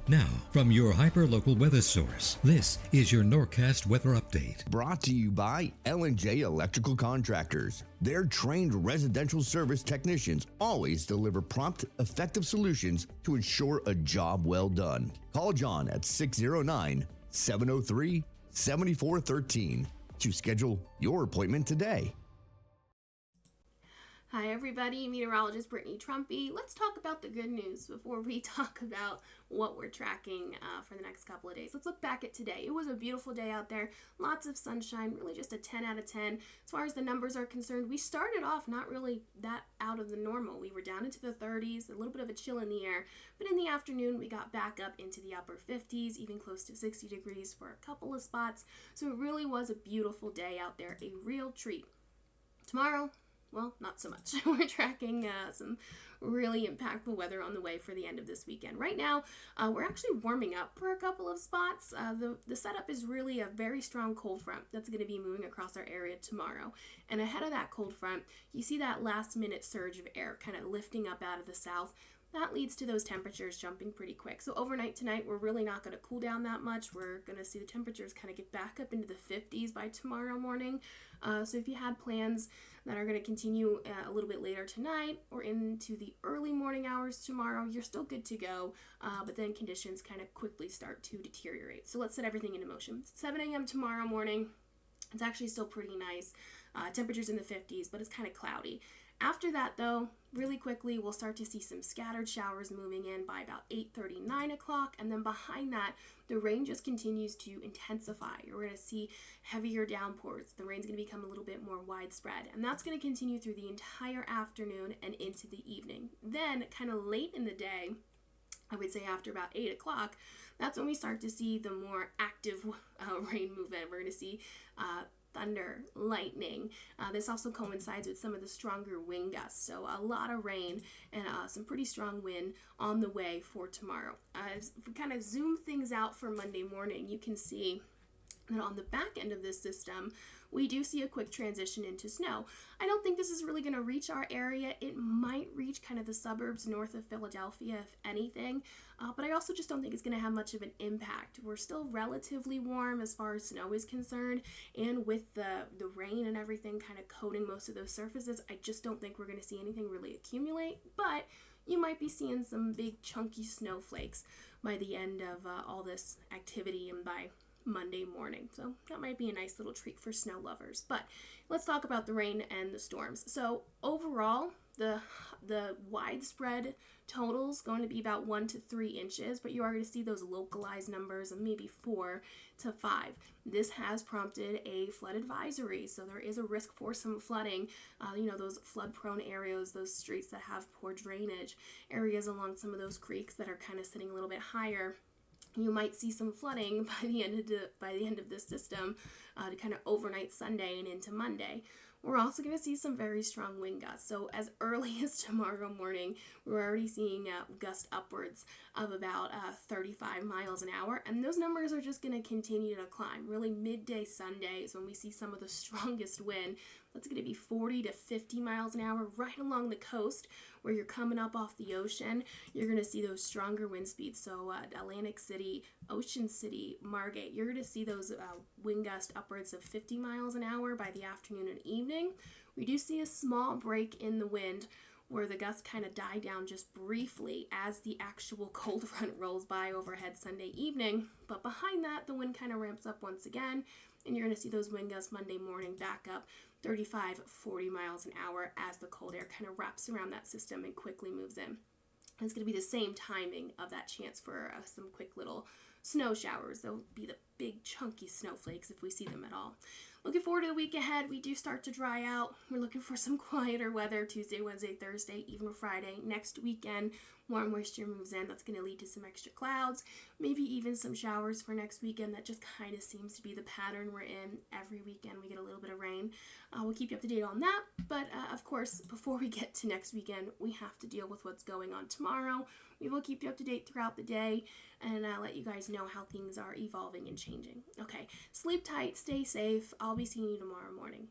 Now, from your hyper-local weather source, this is your Norcast weather update. Brought to you by L&J Electrical Contractors. Their trained residential service technicians always deliver prompt, effective solutions to ensure a job well done. Call John at 609-703-7413 to schedule your appointment today. Hi everybody, meteorologist Brittany Trumpy. Let's talk about the good news before we talk about what we're tracking for the next couple of days. Let's look back at today. It was a beautiful day out there, lots of sunshine, really just a 10 out of 10. As far as the numbers are concerned, we started off not really that out of the normal. We were down into the 30s, a little bit of a chill in the air, but in the afternoon we got back up into the upper 50s, even close to 60 degrees for a couple of spots. So it really was a beautiful day out there, a real treat. Tomorrow, well, not so much. We're tracking some really impactful weather on the way for the end of this weekend. Right now, we're actually warming up for a couple of spots. The setup is really a very strong cold front that's going to be moving across our area tomorrow. And ahead of that cold front, you see that last minute surge of air kind of lifting up out of the south. That leads to those temperatures jumping pretty quick. So overnight tonight, we're really not going to cool down that much. We're going to see the temperatures kind of get back up into the 50s by tomorrow morning. So if you had plans that are going to continue a little bit later tonight or into the early morning hours tomorrow, you're still good to go. But then conditions kind of quickly start to deteriorate. So let's set everything into motion. 7 a.m. tomorrow morning. It's actually still pretty nice. Temperatures in the 50s, but it's kind of cloudy. After that, though, really quickly, we'll start to see some scattered showers moving in by about 8:30, 9 o'clock. And then behind that, the rain just continues to intensify. We're going to see heavier downpours. The rain's going to become a little bit more widespread. And that's going to continue through the entire afternoon and into the evening. Then, kind of late in the day, I would say after about 8 o'clock, that's when we start to see the more active rain move in. We're going to see thunder, lightning. This also coincides with some of the stronger wind gusts. So a lot of rain and some pretty strong wind on the way for tomorrow. As we kind of zoom things out for Monday morning, you can see that on the back end of this system, we do see a quick transition into snow. I don't think this is really going to reach our area. It might reach kind of the suburbs north of Philadelphia, if anything, but I also just don't think it's going to have much of an impact. We're still relatively warm as far as snow is concerned, and with the rain and everything kind of coating most of those surfaces, I just don't think we're going to see anything really accumulate, but you might be seeing some big chunky snowflakes by the end of all this activity and by Monday morning. So that might be a nice little treat for snow lovers. But let's talk about the rain and the storms. So overall, the widespread totals going to be about 1 to 3 inches, but you are going to see those localized numbers of maybe 4 to 5. This has prompted a flood advisory, so there is a risk for some flooding. Those flood-prone areas, those streets that have poor drainage, areas along some of those creeks that are kind of sitting a little bit higher. You might see some flooding by the end of this system to kind of overnight Sunday and into Monday. We're also going to see some very strong wind gusts. So as early as tomorrow morning, we're already seeing gusts upwards of about 35 miles an hour. And those numbers are just going to continue to climb. Really midday Sunday is when we see some of the strongest wind. That's going to be 40 to 50 miles an hour right along the coast where you're coming up off the ocean. You're going to see those stronger wind speeds. So Atlantic City, Ocean City, Margate, you're going to see those wind gusts upwards of 50 miles an hour by the afternoon and evening. We do see a small break in the wind where the gusts kind of die down just briefly as the actual cold front rolls by overhead Sunday evening. But behind that, the wind kind of ramps up once again, and you're going to see those wind gusts Monday morning back up 35, 40 miles an hour as the cold air kind of wraps around that system and quickly moves in. And it's going to be the same timing of that chance for some quick little snow showers. They'll be the big chunky snowflakes if we see them at all. Looking forward to the week ahead. We do start to dry out. We're looking for some quieter weather Tuesday, Wednesday, Thursday, even Friday. Next weekend, more moisture moves in. That's going to lead to some extra clouds, maybe even some showers for next weekend. That just kind of seems to be the pattern we're in. Every weekend we get a little bit of rain. We'll keep you up to date on that. But of course, before we get to next weekend, we have to deal with what's going on tomorrow. We will keep you up to date throughout the day and let you guys know how things are evolving and changing. Okay, sleep tight, stay safe. I'll be seeing you tomorrow morning.